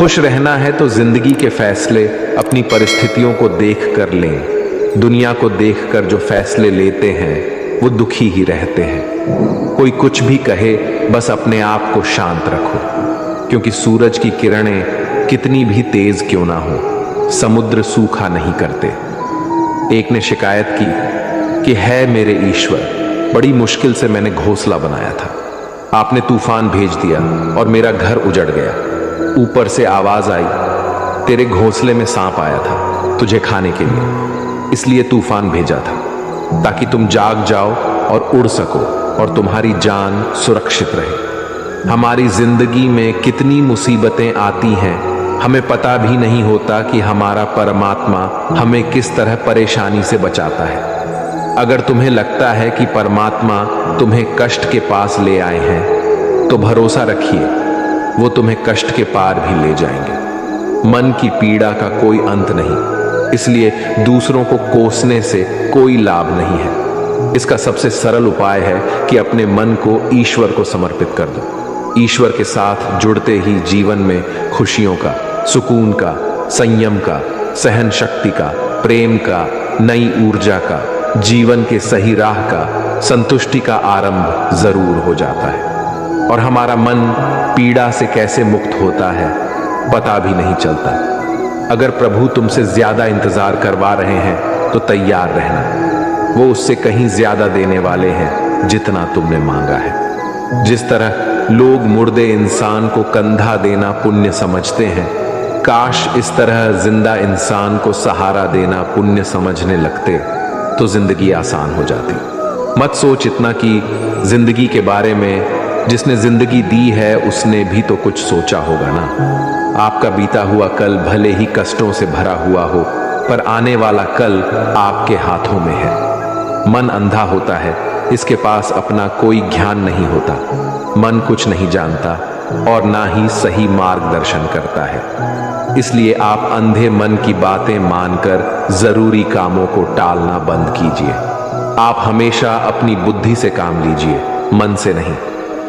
खुश रहना है तो जिंदगी के फैसले अपनी परिस्थितियों को देख कर लें। दुनिया को देखकर जो फैसले लेते हैं वो दुखी ही रहते हैं। कोई कुछ भी कहे, बस अपने आप को शांत रखो, क्योंकि सूरज की किरणें कितनी भी तेज क्यों ना हो, समुद्र सूखा नहीं करते। एक ने शिकायत की कि है मेरे ईश्वर, बड़ी मुश्किल से मैंने घोंसला बनाया था, आपने तूफान भेज दिया और मेरा घर उजड़ गया। ऊपर से आवाज आई, तेरे घोंसले में सांप आया था तुझे खाने के लिए, इसलिए तूफान भेजा था, ताकि तुम जाग जाओ और उड़ सको और तुम्हारी जान सुरक्षित रहे। हमारी जिंदगी में कितनी मुसीबतें आती हैं, हमें पता भी नहीं होता कि हमारा परमात्मा हमें किस तरह परेशानी से बचाता है। अगर तुम्हें लगता है कि परमात्मा तुम्हें कष्ट के पास ले आए हैं, तो भरोसा रखिए, वो तुम्हें कष्ट के पार भी ले जाएंगे। मन की पीड़ा का कोई अंत नहीं, इसलिए दूसरों को कोसने से कोई लाभ नहीं है। इसका सबसे सरल उपाय है कि अपने मन को ईश्वर को समर्पित कर दो। ईश्वर के साथ जुड़ते ही जीवन में खुशियों का, सुकून का, संयम का, सहन शक्ति का, प्रेम का, नई ऊर्जा का, जीवन के सही राह का, संतुष्टि का आरंभ जरूर हो जाता है। और हमारा मन पीड़ा से कैसे मुक्त होता है पता भी नहीं चलता। अगर प्रभु तुमसे ज्यादा इंतजार करवा रहे हैं तो तैयार रहना, वो उससे कहीं ज्यादा देने वाले हैं जितना तुमने मांगा है। जिस तरह लोग मुर्दे इंसान को कंधा देना पुण्य समझते हैं, काश इस तरह जिंदा इंसान को सहारा देना पुण्य समझने लगते तो जिंदगी आसान हो जाती। मत सोच इतना कि जिंदगी के बारे में जिसने जिंदगी दी है उसने भी तो कुछ सोचा होगा ना। आपका बीता हुआ कल भले ही कष्टों से भरा हुआ हो, पर आने वाला कल आपके हाथों में है। मन अंधा होता है, इसके पास अपना कोई ज्ञान नहीं होता। मन कुछ नहीं जानता और ना ही सही मार्गदर्शन करता है। इसलिए आप अंधे मन की बातें मानकर जरूरी कामों को टालना बंद कीजिए। आप हमेशा अपनी बुद्धि से काम लीजिए, मन से नहीं,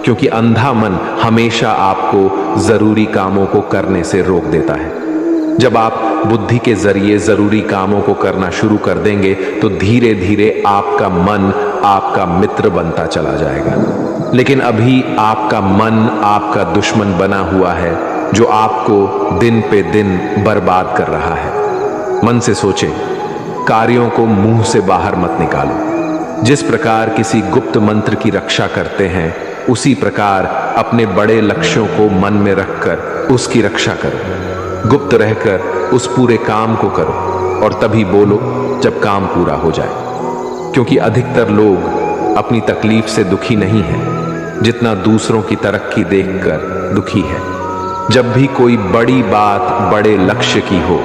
क्योंकि अंधा मन हमेशा आपको जरूरी कामों को करने से रोक देता है। जब आप बुद्धि के जरिए जरूरी कामों को करना शुरू कर देंगे तो धीरे धीरे आपका मन आपका मित्र बनता चला जाएगा। लेकिन अभी आपका मन आपका दुश्मन बना हुआ है, जो आपको दिन पे दिन बर्बाद कर रहा है। मन से सोचें, कार्यों को मुंह से बाहर मत निकालो। जिस प्रकार किसी गुप्त मंत्र की रक्षा करते हैं, उसी प्रकार अपने बड़े लक्ष्यों को मन में रखकर उसकी रक्षा करो। गुप्त रहकर उस पूरे काम को करो और तभी बोलो जब काम पूरा हो जाए, क्योंकि अधिकतर लोग अपनी तकलीफ से दुखी नहीं है जितना दूसरों की तरक्की देखकर दुखी है। जब भी कोई बड़ी बात बड़े लक्ष्य की हो,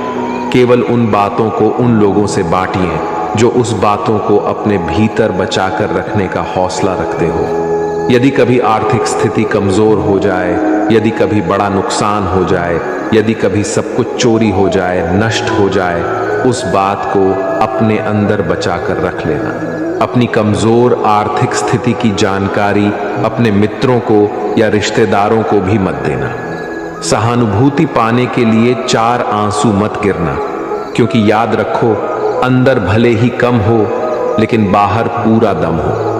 केवल उन बातों को उन लोगों से बांटिए जो उस बातों को अपने भीतर बचाकर रखने का हौसला रखते हो। यदि कभी आर्थिक स्थिति कमजोर हो जाए, यदि कभी बड़ा नुकसान हो जाए, यदि कभी सब कुछ चोरी हो जाए, नष्ट हो जाए, उस बात को अपने अंदर बचाकर रख लेना। अपनी कमजोर आर्थिक स्थिति की जानकारी अपने मित्रों को या रिश्तेदारों को भी मत देना। सहानुभूति पाने के लिए 4 आंसू मत गिरना, क्योंकि याद रखो, अंदर भले ही कम हो लेकिन बाहर पूरा दम हो।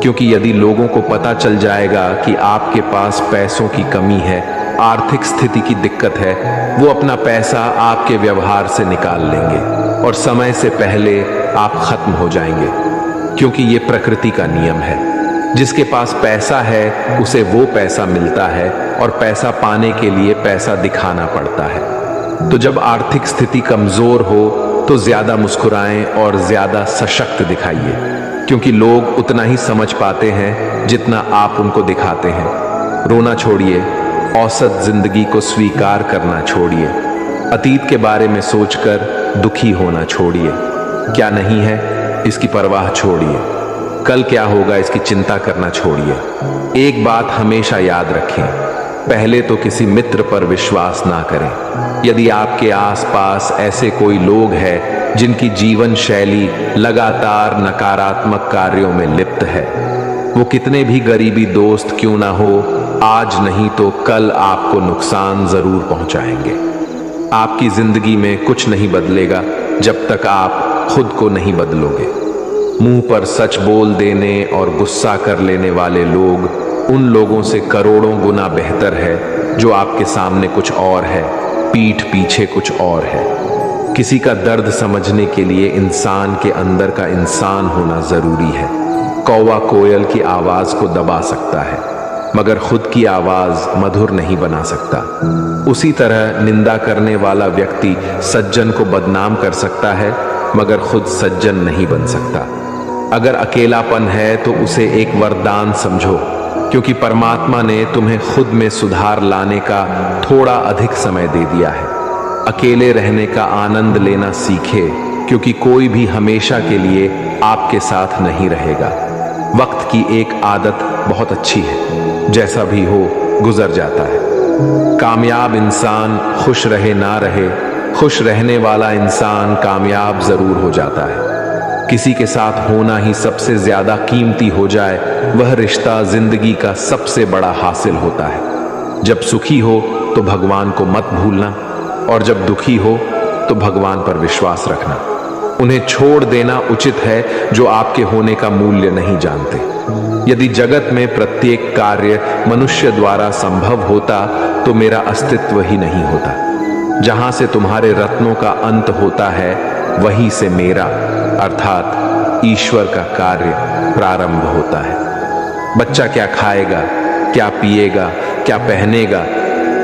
क्योंकि यदि लोगों को पता चल जाएगा कि आपके पास पैसों की कमी है, आर्थिक स्थिति की दिक्कत है, वो अपना पैसा आपके व्यवहार से निकाल लेंगे और समय से पहले आप खत्म हो जाएंगे। क्योंकि ये प्रकृति का नियम है, जिसके पास पैसा है उसे वो पैसा मिलता है और पैसा पाने के लिए पैसा दिखाना पड़ता है। तो जब आर्थिक स्थिति कमजोर हो तो ज्यादा मुस्कुराएं और ज्यादा सशक्त दिखाइए, क्योंकि लोग उतना ही समझ पाते हैं जितना आप उनको दिखाते हैं। रोना छोड़िए, औसत जिंदगी को स्वीकार करना छोड़िए, अतीत के बारे में सोचकर दुखी होना छोड़िए। क्या नहीं है इसकी परवाह छोड़िए, कल क्या होगा इसकी चिंता करना छोड़िए। एक बात हमेशा याद रखें, पहले तो किसी मित्र पर विश्वास ना करें। यदि आपके आसपास ऐसे कोई लोग हैं जिनकी जीवन शैली लगातार नकारात्मक कार्यों में लिप्त है, वो कितने भी गरीबी दोस्त क्यों ना हो, आज नहीं तो कल आपको नुकसान जरूर पहुंचाएंगे। आपकी जिंदगी में कुछ नहीं बदलेगा जब तक आप खुद को नहीं बदलोगे। मुंह पर सच बोल देने और गुस्सा कर लेने वाले लोग उन लोगों से करोड़ों गुना बेहतर है जो आपके सामने कुछ और है, पीठ पीछे कुछ और है। किसी का दर्द समझने के लिए इंसान के अंदर का इंसान होना जरूरी है। कौवा कोयल की आवाज को दबा सकता है मगर खुद की आवाज मधुर नहीं बना सकता। उसी तरह निंदा करने वाला व्यक्ति सज्जन को बदनाम कर सकता है मगर खुद सज्जन नहीं बन सकता। अगर अकेलापन है तो उसे एक वरदान समझो, क्योंकि परमात्मा ने तुम्हें खुद में सुधार लाने का थोड़ा अधिक समय दे दिया है। अकेले रहने का आनंद लेना सीखे, क्योंकि कोई भी हमेशा के लिए आपके साथ नहीं रहेगा। वक्त की एक आदत बहुत अच्छी है, जैसा भी हो गुजर जाता है। कामयाब इंसान खुश रहे ना रहे, खुश रहने वाला इंसान कामयाब जरूर हो जाता है। किसी के साथ होना ही सबसे ज्यादा कीमती हो जाए, वह रिश्ता जिंदगी का सबसे बड़ा हासिल होता है। जब सुखी हो तो भगवान को मत भूलना, और जब दुखी हो तो भगवान पर विश्वास रखना। उन्हें छोड़ देना उचित है जो आपके होने का मूल्य नहीं जानते। यदि जगत में प्रत्येक कार्य मनुष्य द्वारा संभव होता तो मेरा अस्तित्व ही नहीं होता। जहां से तुम्हारे रत्नों का अंत होता है वहीं से मेरा अर्थात ईश्वर का कार्य प्रारंभ होता है। बच्चा क्या खाएगा, क्या पिएगा, क्या पहनेगा,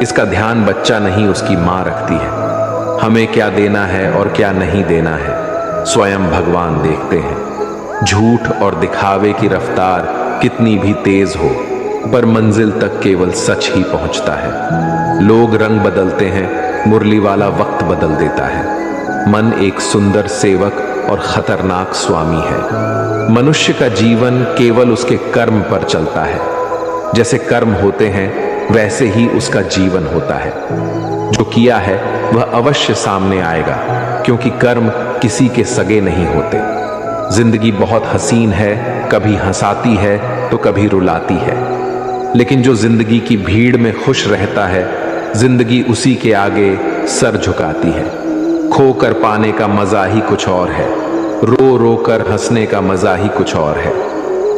इसका ध्यान बच्चा नहीं उसकी माँ रखती है। हमें क्या देना है और क्या नहीं देना है स्वयं भगवान देखते हैं। झूठ और दिखावे की रफ्तार कितनी भी तेज हो, पर मंजिल तक केवल सच ही पहुंचता है। लोग रंग बदलते हैं, मुरली वाला वक्त बदल देता है। मन एक सुंदर सेवक और खतरनाक स्वामी है। मनुष्य का जीवन केवल उसके कर्म पर चलता है। जैसे कर्म होते हैं वैसे ही उसका जीवन होता है। जो किया है वह अवश्य सामने आएगा, क्योंकि कर्म किसी के सगे नहीं होते। जिंदगी बहुत हसीन है, कभी हंसाती है तो कभी रुलाती है, लेकिन जो जिंदगी की भीड़ में खुश रहता है, जिंदगी उसी के आगे सर झुकाती है। खोकर पाने का मजा ही कुछ और है, रो रो कर हंसने का मजा ही कुछ और है।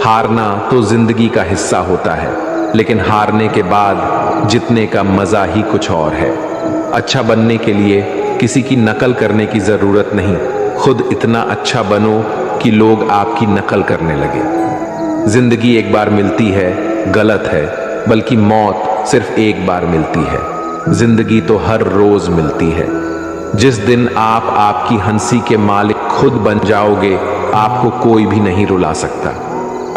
हारना तो जिंदगी का हिस्सा होता है, लेकिन हारने के बाद जीतने का मजा ही कुछ और है। अच्छा बनने के लिए किसी की नकल करने की जरूरत नहीं, खुद इतना अच्छा बनो कि लोग आपकी नकल करने लगे। जिंदगी एक बार मिलती है गलत है, बल्कि मौत सिर्फ एक बार मिलती है। जिंदगी तो हर रोज मिलती है। जिस दिन आप आपकी हंसी के मालिक खुद बन जाओगे, आपको कोई भी नहीं रुला सकता।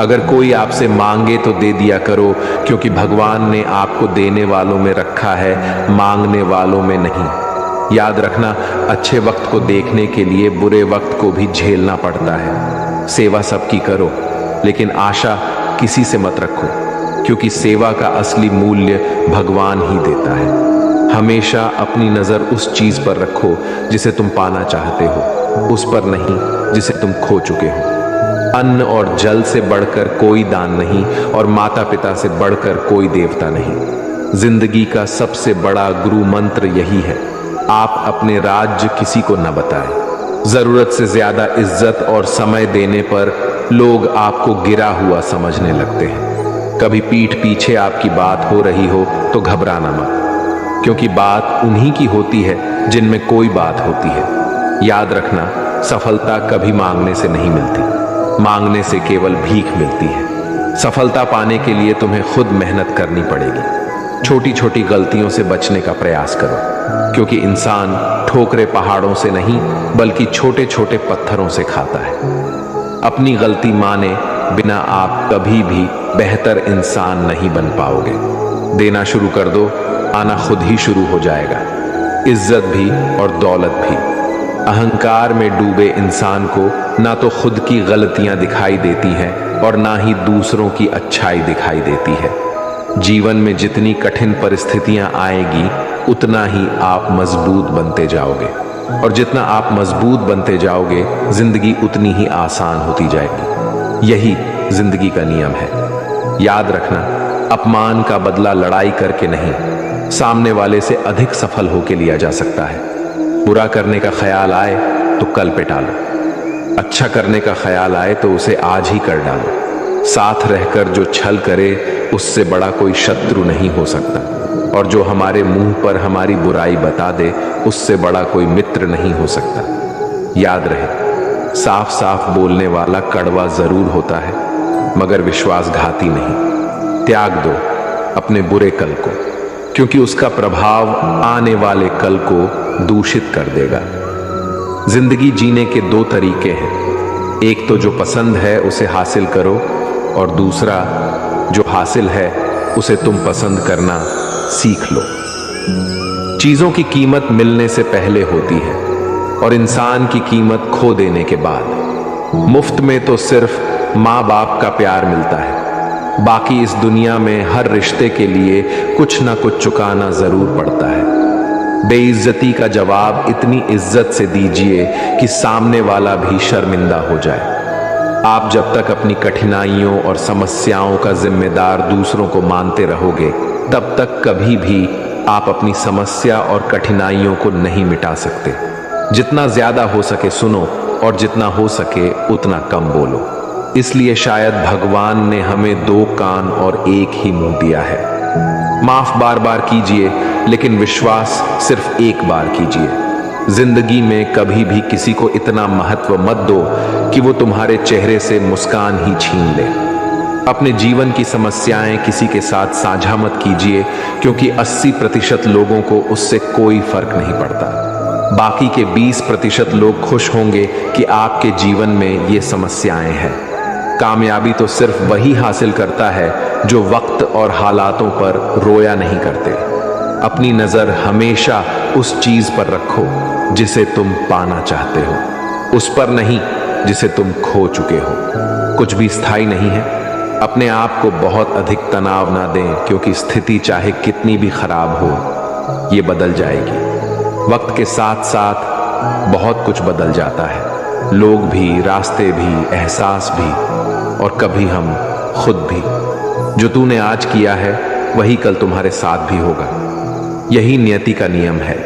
अगर कोई आपसे मांगे तो दे दिया करो, क्योंकि भगवान ने आपको देने वालों में रखा है, मांगने वालों में नहीं। याद रखना, अच्छे वक्त को देखने के लिए बुरे वक्त को भी झेलना पड़ता है। सेवा सबकी करो, लेकिन आशा किसी से मत रखो, क्योंकि सेवा का असली मूल्य भगवान ही देता है। हमेशा अपनी नजर उस चीज पर रखो जिसे तुम पाना चाहते हो, उस पर नहीं जिसे तुम खो चुके हो। अन्न और जल से बढ़कर कोई दान नहीं, और माता पिता से बढ़कर कोई देवता नहीं। जिंदगी का सबसे बड़ा गुरु मंत्र यही है, आप अपने राज्य किसी को न बताएं। जरूरत से ज्यादा इज्जत और समय देने पर लोग आपको गिरा हुआ समझने लगते हैं। कभी पीठ पीछे आपकी बात हो रही हो तो घबराना मत, क्योंकि बात उन्हीं की होती है जिनमें कोई बात होती है। याद रखना, सफलता कभी मांगने से नहीं मिलती, मांगने से केवल भीख मिलती है। सफलता पाने के लिए तुम्हें खुद मेहनत करनी पड़ेगी। छोटी छोटी गलतियों से बचने का प्रयास करो, क्योंकि इंसान ठोकरे पहाड़ों से नहीं बल्कि छोटे छोटे पत्थरों से खाता है। अपनी गलती माने बिना आप कभी भी बेहतर इंसान नहीं बन पाओगे। देना शुरू कर दो, आना खुद ही शुरू हो जाएगा, इज्जत भी और दौलत भी। अहंकार में डूबे इंसान को ना तो खुद की गलतियां दिखाई देती हैं और ना ही दूसरों की अच्छाई दिखाई देती है। जीवन में जितनी कठिन परिस्थितियां आएगी, उतना ही आप मजबूत बनते जाओगे, और जितना आप मजबूत बनते जाओगे, जिंदगी उतनी ही आसान होती जाएगी। यही जिंदगी का नियम है। याद रखना, अपमान का बदला लड़ाई करके नहीं, सामने वाले से अधिक सफल होके लिया जा सकता है। बुरा करने का ख्याल आए तो कल पे टालो, अच्छा करने का ख्याल आए तो उसे आज ही कर डालो। साथ रहकर जो छल करे उससे बड़ा कोई शत्रु नहीं हो सकता, और जो हमारे मुंह पर हमारी बुराई बता दे उससे बड़ा कोई मित्र नहीं हो सकता। याद रहे, साफ साफ बोलने वाला कड़वा जरूर होता है मगर विश्वासघाती नहीं। त्याग दो अपने बुरे कल को, क्योंकि उसका प्रभाव आने वाले कल को दूषित कर देगा। जिंदगी जीने के दो तरीके हैं, एक तो जो पसंद है उसे हासिल करो, और दूसरा जो हासिल है उसे तुम पसंद करना सीख लो। चीजों की कीमत मिलने से पहले होती है और इंसान की कीमत खो देने के बाद। मुफ्त में तो सिर्फ माँ बाप का प्यार मिलता है, बाकी इस दुनिया में हर रिश्ते के लिए कुछ ना कुछ चुकाना जरूर पड़ता है। बेइज्जती का जवाब इतनी इज्जत से दीजिए कि सामने वाला भी शर्मिंदा हो जाए। आप जब तक अपनी कठिनाइयों और समस्याओं का जिम्मेदार दूसरों को मानते रहोगे, तब तक कभी भी आप अपनी समस्या और कठिनाइयों को नहीं मिटा सकते। जितना ज्यादा हो सके सुनो, और जितना हो सके उतना कम बोलो। इसलिए शायद भगवान ने हमें दो कान और एक ही मुंह दिया है। माफ बार बार कीजिए, लेकिन विश्वास सिर्फ एक बार कीजिए। जिंदगी में कभी भी किसी को इतना महत्व मत दो कि वो तुम्हारे चेहरे से मुस्कान ही छीन ले। अपने जीवन की समस्याएं किसी के साथ साझा मत कीजिए, क्योंकि 80% लोगों को उससे कोई फर्क नहीं पड़ता। बाकी के 20% लोग खुश होंगे कि आपके जीवन में ये समस्याएं हैं। कामयाबी तो सिर्फ वही हासिल करता है जो वक्त और हालातों पर रोया नहीं करते। अपनी नजर हमेशा उस चीज पर रखो जिसे तुम पाना चाहते हो, उस पर नहीं जिसे तुम खो चुके हो। कुछ भी स्थायी नहीं है। अपने आप को बहुत अधिक तनाव ना दें, क्योंकि स्थिति चाहे कितनी भी खराब हो, ये बदल जाएगी। वक्त के साथ साथ बहुत कुछ बदल जाता है, लोग भी, रास्ते भी, एहसास भी, और कभी हम खुद भी। जो तूने आज किया है वही कल तुम्हारे साथ भी होगा। यही नियति का नियम है।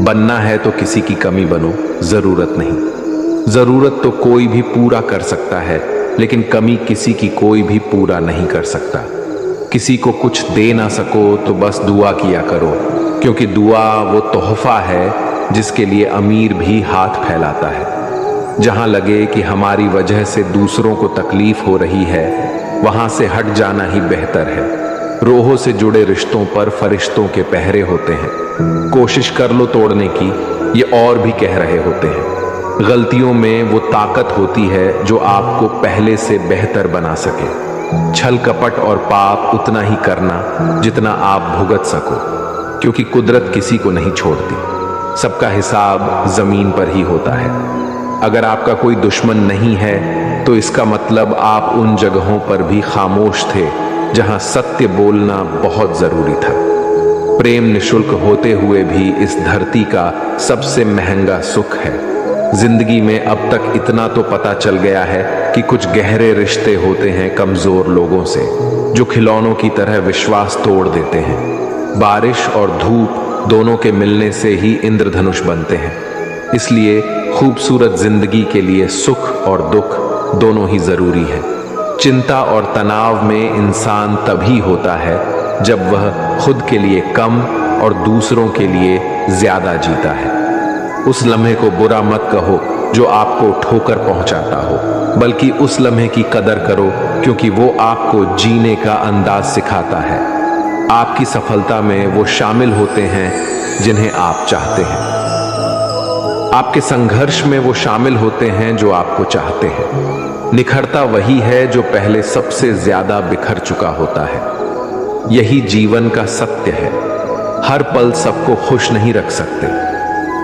बनना है तो किसी की कमी बनो, जरूरत नहीं। जरूरत तो कोई भी पूरा कर सकता है, लेकिन कमी किसी की कोई भी पूरा नहीं कर सकता। किसी को कुछ दे ना सको तो बस दुआ किया करो, क्योंकि दुआ वो तोहफा है जिसके लिए अमीर भी हाथ फैलाता है। जहां लगे कि हमारी वजह से दूसरों को तकलीफ हो रही है, वहां से हट जाना ही बेहतर है। रोहों से जुड़े रिश्तों पर फरिश्तों के पहरे होते हैं। कोशिश कर लो तोड़ने की, ये और भी कह रहे होते हैं। गलतियों में वो ताकत होती है जो आपको पहले से बेहतर बना सके। छल कपट और पाप उतना ही करना जितना आप भुगत सको, क्योंकि कुदरत किसी को नहीं छोड़ती। सबका हिसाब जमीन पर ही होता है। अगर आपका कोई दुश्मन नहीं है तो इसका मतलब आप उन जगहों पर भी खामोश थे जहां सत्य बोलना बहुत जरूरी था। प्रेम निशुल्क होते हुए भी इस धरती का सबसे महंगा सुख है। जिंदगी में अब तक इतना तो पता चल गया है कि कुछ गहरे रिश्ते होते हैं कमजोर लोगों से, जो खिलौनों की तरह विश्वास तोड़ देते हैं। बारिश और धूप दोनों के मिलने से ही इंद्रधनुष बनते हैं। इसलिए खूबसूरत जिंदगी के लिए सुख और दुख दोनों ही जरूरी है। चिंता और तनाव में इंसान तभी होता है जब वह खुद के लिए कम और दूसरों के लिए ज्यादा जीता है। उस लम्हे को बुरा मत कहो जो आपको ठोकर पहुंचाता हो, बल्कि उस लम्हे की कदर करो, क्योंकि वो आपको जीने का अंदाज सिखाता है। आपकी सफलता में वो शामिल होते हैं जिन्हें आप चाहते हैं। आपके संघर्ष में वो शामिल होते हैं जो आपको चाहते हैं। निखरता वही है जो पहले सबसे ज्यादा बिखर चुका होता है। यही जीवन का सत्य है। हर पल सबको खुश नहीं रख सकते,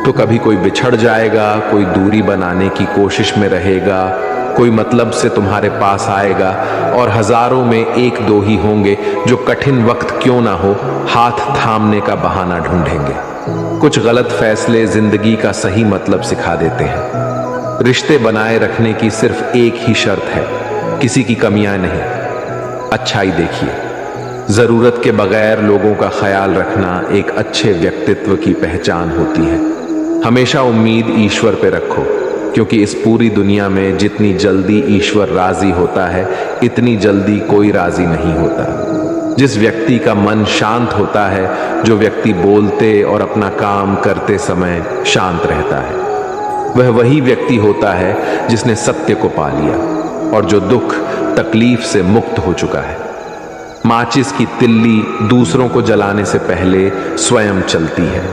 तो कभी कोई बिछड़ जाएगा, कोई दूरी बनाने की कोशिश में रहेगा, कोई मतलब से तुम्हारे पास आएगा, और हजारों में एक दो ही होंगे जो कठिन वक्त क्यों ना हो हाथ थामने का बहाना ढूंढेंगे। कुछ गलत फैसले जिंदगी का सही मतलब सिखा देते हैं। रिश्ते बनाए रखने की सिर्फ एक ही शर्त है, किसी की कमियां नहीं, अच्छाई देखिए। जरूरत के बगैर लोगों का ख्याल रखना एक अच्छे व्यक्तित्व की पहचान होती है। हमेशा उम्मीद ईश्वर पे रखो, क्योंकि इस पूरी दुनिया में जितनी जल्दी ईश्वर राजी होता है, इतनी जल्दी कोई राजी नहीं होता। जिस व्यक्ति का मन शांत होता है, जो व्यक्ति बोलते और अपना काम करते समय शांत रहता है, वह वही व्यक्ति होता है जिसने सत्य को पा लिया और जो दुख तकलीफ से मुक्त हो चुका है। माचिस की तिल्ली दूसरों को जलाने से पहले स्वयं चलती है।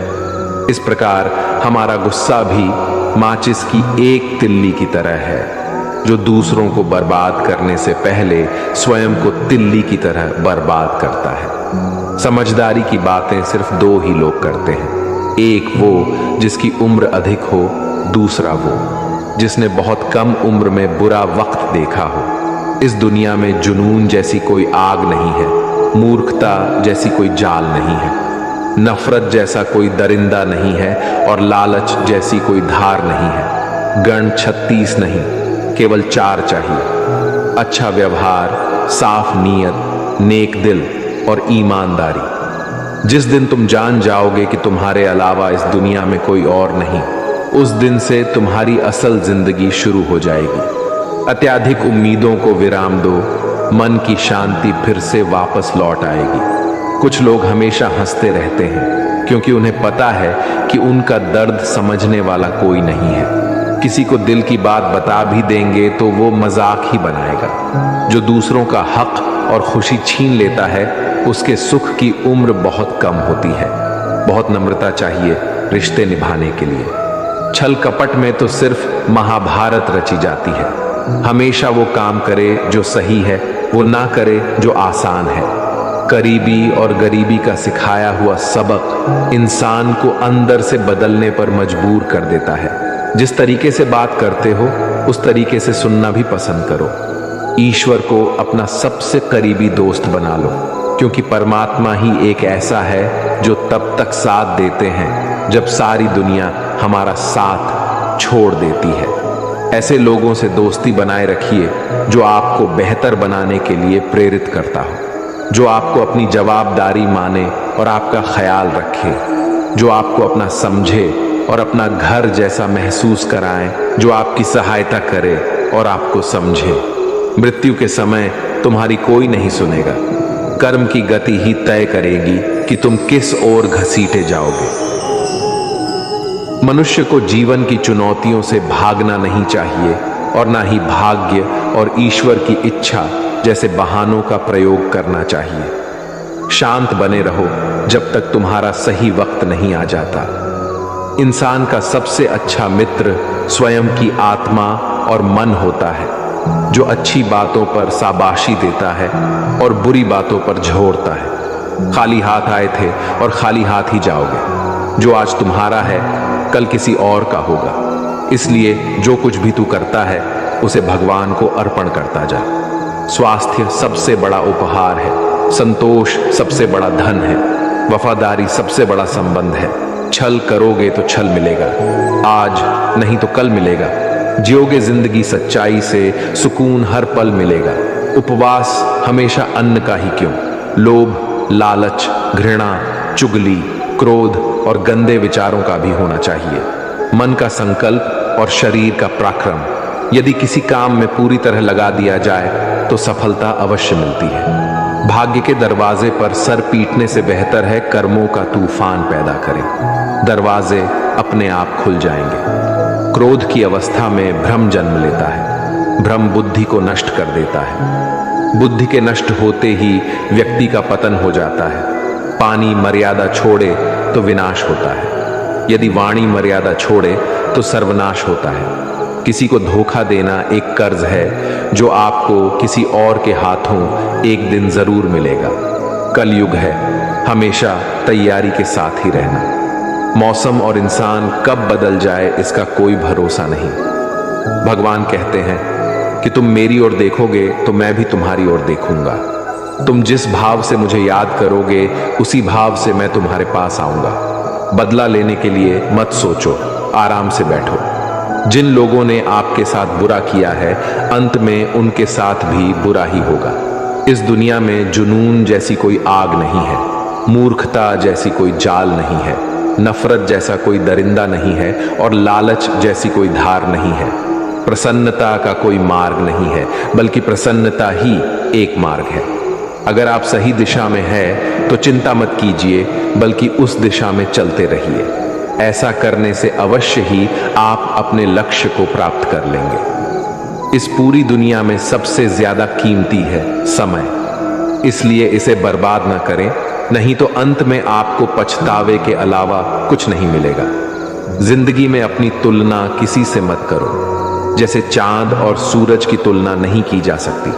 इस प्रकार हमारा गुस्सा भी माचिस की एक तिल्ली की तरह है, जो दूसरों को बर्बाद करने से पहले स्वयं को तिल्ली की तरह बर्बाद करता है। समझदारी की बातें सिर्फ दो ही लोग करते हैं, एक वो जिसकी उम्र अधिक हो, दूसरा वो जिसने बहुत कम उम्र में बुरा वक्त देखा हो। इस दुनिया में जुनून जैसी कोई आग नहीं है, मूर्खता जैसी कोई जाल नहीं है, नफरत जैसा कोई दरिंदा नहीं है और लालच जैसी कोई धार नहीं है। गण 36 नहीं, केवल 4 चाहिए: अच्छा व्यवहार, साफ नीयत, नेक दिल और ईमानदारी। जिस दिन तुम जान जाओगे कि तुम्हारे अलावा इस दुनिया में कोई और नहीं, उस दिन से तुम्हारी असल जिंदगी शुरू हो जाएगी। अत्याधिक उम्मीदों को विराम दो, मन की शांति फिर से वापस लौट आएगी। कुछ लोग हमेशा हंसते रहते हैं क्योंकि उन्हें पता है कि उनका दर्द समझने वाला कोई नहीं है। किसी को दिल की बात बता भी देंगे तो वो मजाक ही बनाएगा। जो दूसरों का हक और खुशी छीन लेता है, उसके सुख की उम्र बहुत कम होती है। बहुत नम्रता चाहिए रिश्ते निभाने के लिए। छल कपट में तो सिर्फ महाभारत रची जाती है। हमेशा वो काम करे जो सही है, वो ना करे जो आसान है। करीबी और गरीबी का सिखाया हुआ सबक इंसान को अंदर से बदलने पर मजबूर कर देता है। जिस तरीके से बात करते हो, उस तरीके से सुनना भी पसंद करो। ईश्वर को अपना सबसे करीबी दोस्त बना लो, क्योंकि परमात्मा ही एक ऐसा है जो तब तक साथ देते हैं जब सारी दुनिया हमारा साथ छोड़ देती है। ऐसे लोगों से दोस्ती बनाए रखिए जो आपको बेहतर बनाने के लिए प्रेरित करता हो, जो आपको अपनी जवाबदारी माने और आपका ख्याल रखे, जो आपको अपना समझे और अपना घर जैसा महसूस कराएं, जो आपकी सहायता करे और आपको समझे। मृत्यु के समय तुम्हारी कोई नहीं सुनेगा। कर्म की गति ही तय करेगी कि तुम किस ओर घसीटे जाओगे। मनुष्य को जीवन की चुनौतियों से भागना नहीं चाहिए और ना ही भाग्य और ईश्वर की इच्छा जैसे बहानों का प्रयोग करना चाहिए। शांत बने रहो जब तक तुम्हारा सही वक्त नहीं आ जाता। इंसान का सबसे अच्छा मित्र स्वयं की आत्मा और मन होता है, जो अच्छी बातों पर शाबाशी देता है और बुरी बातों पर झोड़ता है। खाली हाथ आए थे और खाली हाथ ही जाओगे। जो आज तुम्हारा है, कल किसी और का होगा। इसलिए जो कुछ भी तू करता है, उसे भगवान को अर्पण करता जा। स्वास्थ्य सबसे बड़ा उपहार है, संतोष सबसे बड़ा धन है, वफादारी सबसे बड़ा संबंध है। छल करोगे तो छल मिलेगा, आज नहीं तो कल मिलेगा। जियोगे जिंदगी सच्चाई से, सुकून हर पल मिलेगा। उपवास हमेशा अन्न का ही क्यों, लोभ, लालच, घृणा, चुगली, क्रोध और गंदे विचारों का भी होना चाहिए। मन का संकल्प और शरीर का पराक्रम यदि किसी काम में पूरी तरह लगा दिया जाए तो सफलता अवश्य मिलती है। भाग्य के दरवाजे पर सर पीटने से बेहतर है कर्मों का तूफान पैदा करें। दरवाजे अपने आप खुल जाएंगे। क्रोध की अवस्था में भ्रम जन्म लेता है। भ्रम बुद्धि को नष्ट कर देता है। बुद्धि के नष्ट होते ही व्यक्ति का पतन हो जाता है। पानी मर्यादा छोड़े तो विनाश होता है, यदि वाणी मर्यादा छोड़े तो सर्वनाश होता है। किसी को धोखा देना एक कर्ज है जो आपको किसी और के हाथों एक दिन जरूर मिलेगा। कलयुग है, हमेशा तैयारी के साथ ही रहना। मौसम और इंसान कब बदल जाए इसका कोई भरोसा नहीं। भगवान कहते हैं कि तुम मेरी ओर देखोगे तो मैं भी तुम्हारी ओर देखूंगा। तुम जिस भाव से मुझे याद करोगे, उसी भाव से मैं तुम्हारे पास आऊंगा। बदला लेने के लिए मत सोचो, आराम से बैठो। जिन लोगों ने आपके साथ बुरा किया है, अंत में उनके साथ भी बुरा ही होगा। इस दुनिया में जुनून जैसी कोई आग नहीं है, मूर्खता जैसी कोई जाल नहीं है, नफरत जैसा कोई दरिंदा नहीं है और लालच जैसी कोई धार नहीं है। प्रसन्नता का कोई मार्ग नहीं है, बल्कि प्रसन्नता ही एक मार्ग है। अगर आप सही दिशा में हैं तो चिंता मत कीजिए, बल्कि उस दिशा में चलते रहिए। ऐसा करने से अवश्य ही आप अपने लक्ष्य को प्राप्त कर लेंगे। इस पूरी दुनिया में सबसे ज्यादा कीमती है समय, इसलिए इसे बर्बाद ना करें, नहीं तो अंत में आपको पछतावे के अलावा कुछ नहीं मिलेगा। जिंदगी में अपनी तुलना किसी से मत करो। जैसे चांद और सूरज की तुलना नहीं की जा सकती,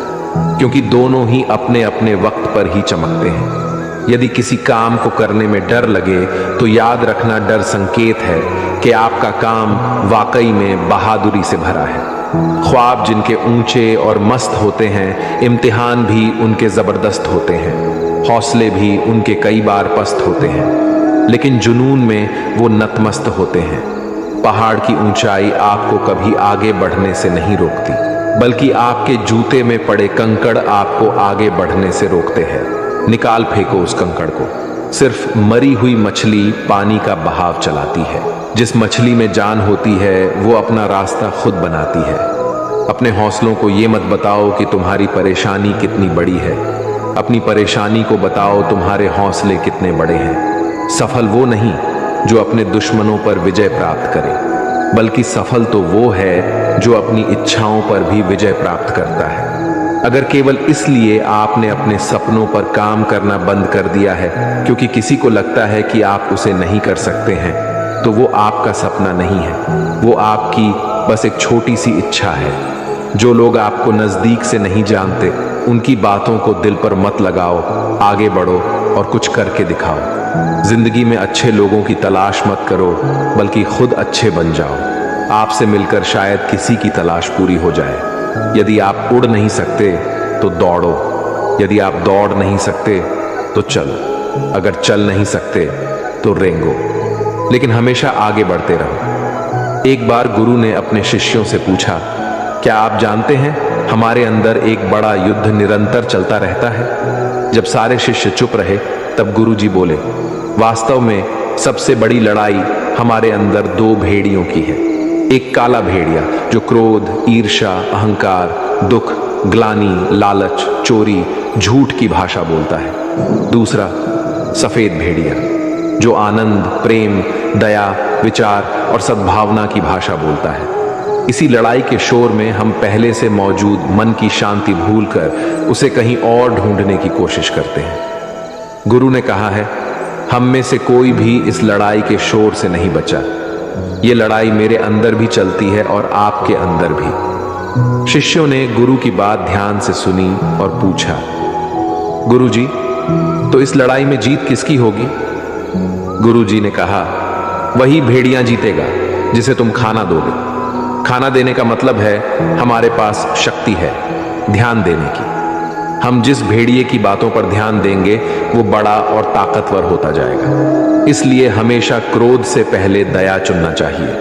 क्योंकि दोनों ही अपने अपने वक्त पर ही चमकते हैं। यदि किसी काम को करने में डर लगे तो याद रखना, डर संकेत है कि आपका काम वाकई में बहादुरी से भरा है। ख्वाब जिनके ऊंचे और मस्त होते हैं, इम्तिहान भी उनके जबरदस्त होते हैं, हौसले भी उनके कई बार पस्त होते हैं, लेकिन जुनून में वो नतमस्त होते हैं। पहाड़ की ऊंचाई आपको कभी आगे बढ़ने से नहीं रोकती, बल्कि आपके जूते में पड़े कंकड़ आपको आगे बढ़ने से रोकते हैं। निकाल फेंको उस कंकड़ को। सिर्फ मरी हुई मछली पानी का बहाव चलाती है। जिस मछली में जान होती है वो अपना रास्ता खुद बनाती है। अपने हौसलों को ये मत बताओ कि तुम्हारी परेशानी कितनी बड़ी है, अपनी परेशानी को बताओ तुम्हारे हौसले कितने बड़े हैं। सफल वो नहीं जो अपने दुश्मनों पर विजय प्राप्त करे, बल्कि सफल तो वो है जो अपनी इच्छाओं पर भी विजय प्राप्त करता है। अगर केवल इसलिए आपने अपने सपनों पर काम करना बंद कर दिया है क्योंकि किसी को लगता है कि आप उसे नहीं कर सकते हैं, तो वो आपका सपना नहीं है, वो आपकी बस एक छोटी सी इच्छा है। जो लोग आपको नजदीक से नहीं जानते, उनकी बातों को दिल पर मत लगाओ, आगे बढ़ो और कुछ करके दिखाओ। जिंदगी में अच्छे लोगों की तलाश मत करो, बल्कि खुद अच्छे बन जाओ। आपसे मिलकर शायद किसी की तलाश पूरी हो जाए। यदि आप उड़ नहीं सकते तो दौड़ो, यदि आप दौड़ नहीं सकते तो चलो, अगर चल नहीं सकते तो रेंगो, लेकिन हमेशा आगे बढ़ते रहो। एक बार गुरु ने अपने शिष्यों से पूछा, क्या आप जानते हैं हमारे अंदर एक बड़ा युद्ध निरंतर चलता रहता है? जब सारे शिष्य चुप रहे तब गुरु जी बोले, वास्तव में सबसे बड़ी लड़ाई हमारे अंदर दो भेड़ियों की है। एक काला भेड़िया जो क्रोध, ईर्ष्या, अहंकार, दुख, ग्लानि, लालच, चोरी, झूठ की भाषा बोलता है। दूसरा सफेद भेड़िया जो आनंद, प्रेम, दया, विचार और सद्भावना की भाषा बोलता है। इसी लड़ाई के शोर में हम पहले से मौजूद मन की शांति भूलकर उसे कहीं और ढूंढने की कोशिश करते हैं। गुरु ने कहा है, हम में से कोई भी इस लड़ाई के शोर से नहीं बचा। ये लड़ाई मेरे अंदर भी चलती है और आपके अंदर भी। शिष्यों ने गुरु की बात ध्यान से सुनी और पूछा, गुरु जी, तो इस लड़ाई में जीत किसकी होगी? गुरु जी ने कहा, वही भेड़िया जीतेगा जिसे तुम खाना दोगे। खाना देने का मतलब है हमारे पास शक्ति है ध्यान देने की। हम जिस भेड़िए की बातों पर ध्यान देंगे वो बड़ा और ताकतवर होता जाएगा। इसलिए हमेशा क्रोध से पहले दया चुनना चाहिए,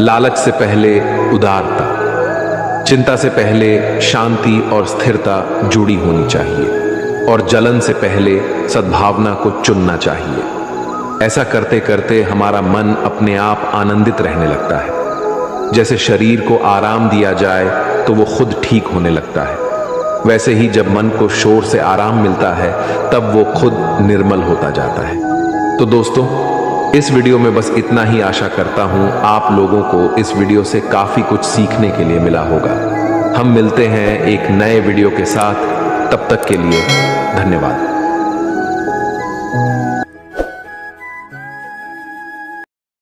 लालच से पहले उदारता, चिंता से पहले शांति और स्थिरता जुड़ी होनी चाहिए, और जलन से पहले सद्भावना को चुनना चाहिए। ऐसा करते करते हमारा मन अपने आप आनंदित रहने लगता है। जैसे शरीर को आराम दिया जाए तो वो खुद ठीक होने लगता है, वैसे ही जब मन को शोर से आराम मिलता है तब वो खुद निर्मल होता जाता है। तो दोस्तों, इस वीडियो में बस इतना ही। आशा करता हूं आप लोगों को इस वीडियो से काफी कुछ सीखने के लिए मिला होगा। हम मिलते हैं एक नए वीडियो के साथ, तब तक के लिए धन्यवाद।